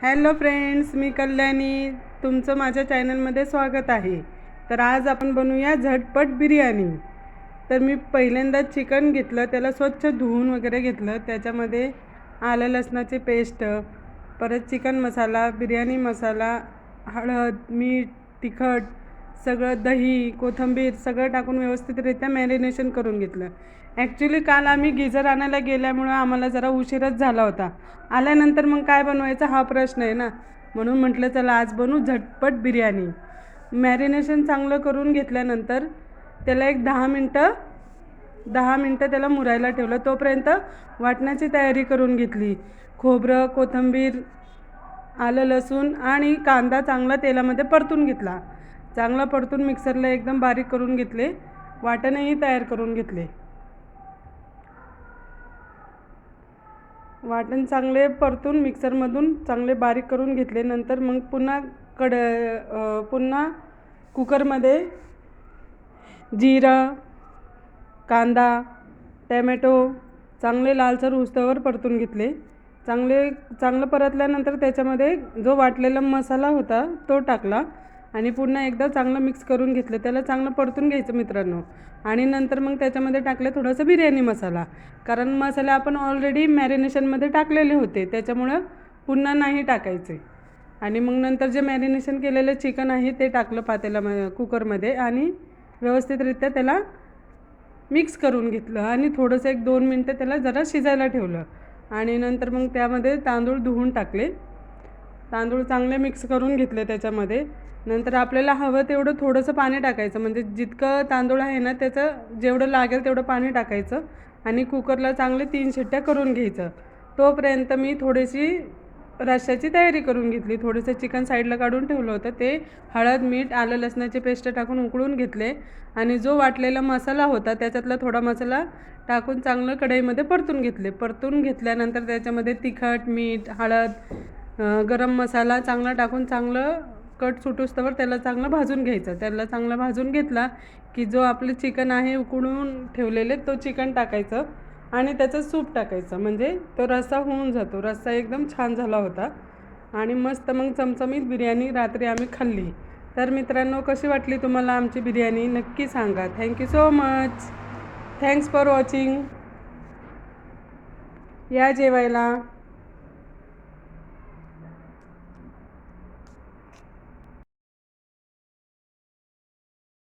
Hello friends, मी कल्याणी. तुमचं माझ्या चॅनलमध्ये स्वागत आहे. तर आज आपण बनवूया झटपट बिर्याणी. तर मी पहिल्यांदा चिकन घेतलं, त्याला स्वच्छ धुवून वगैरे घेतलं. त्याच्यामध्ये आलं लसणाची पेस्ट, परत चिकन मसाला, बिर्याणी मसाला, हळद, मीठ, तिखट, सगळं दही, कोथिंबीर सगळं टाकून व्यवस्थितरित्या मॅरिनेशन करून घेतलं. ॲक्च्युली काल आम्ही गिझर आणायला गेल्यामुळं आम्हाला जरा उशीरच झाला होता. आल्यानंतर मग काय बनवायचा हा प्रश्न आहे ना, म्हणून म्हटलं चला आज बनवू झटपट बिर्याणी. मॅरिनेशन चांगलं करून घेतल्यानंतर त्याला एक 10 मिनटं त्याला मुरायला ठेवलं. तोपर्यंत वाटण्याची तयारी करून घेतली. खोबरं, कोथिंबीर, आलं लसूण आणि कांदा चांगला तेलामध्ये परतून घेतला. चांगला परतून मिक्सरला एकदम बारीक करून घेतले. वाटणही तयार करून घेतले. वाटण चांगले परतून मिक्सरमधून चांगले बारीक करून घेतले. नंतर मग पुन्हा कुकरमध्ये जिरं, कांदा, टॅमॅटो चांगले लालसर होईस्तोवर परतून घेतले. चांगलं परतल्यानंतर त्याच्यामध्ये जो वाटलेला मसाला होता तो टाकला आणि पुन्हा एकदा चांगलं मिक्स करून घेतलं. त्याला चांगलं परतून घ्यायचं मित्रांनो. आणि नंतर मग त्याच्यामध्ये टाकलं थोडंसं बिर्याणी मसाला, कारण मसाले आपण ऑलरेडी मॅरिनेशनमध्ये टाकलेले होते, त्याच्यामुळं पुन्हा नाही टाकायचे. आणि मग नंतर जे मॅरिनेशन केलेलं चिकन आहे ते टाकलं कुकरमध्ये आणि व्यवस्थितरित्या त्याला मिक्स करून घेतलं आणि थोडंसं 1-2 मिनटं त्याला जरा शिजायला ठेवलं. आणि नंतर मग त्यामध्ये तांदूळ धुवून टाकले. तांदूळ चांगले मिक्स करून घेतले त्याच्यामध्ये. नंतर आपल्याला हवं तेवढं थोडंसं पाणी टाकायचं, म्हणजे जितकं तांदूळ आहे ना त्याचं जेवढं लागेल तेवढं पाणी टाकायचं आणि कुकरला चांगले 3 शिट्ट्या करून घ्यायचं. तोपर्यंत मी थोडीशी रश्श्याची तयारी करून घेतली. थोडंसं चिकन साईडला काढून ठेवलं होतं, ते हळद, मीठ, आलं लसणाची पेस्ट टाकून उकळून घेतले आणि जो वाटलेला मसाला होता त्याच्यातला थोडा मसाला टाकून चांगलं कढईमध्ये परतून घेतले. परतून घेतल्यानंतर त्याच्यामध्ये तिखट, मीठ, हळद, गरम मसाला चांगला टाकून चांगलं कट सुटूस्तवर त्याला चांगलं भाजून घ्यायचं. त्याला चांगला भाजून घेतला की जो आपलं चिकन आहे उकळून ठेवलेले तो चिकन टाकायचं आणि त्याचं सूप टाकायचं, म्हणजे तो रस्सा होऊन जातो. रस्सा एकदम छान झाला होता आणि मस्त मग चमचमीत बिर्याणी रात्री आम्ही खाल्ली. तर मित्रांनो, कशी वाटली तुम्हाला आमची बिर्याणी नक्की सांगा. Thank you so much. Thanks for watching. या जेवायला.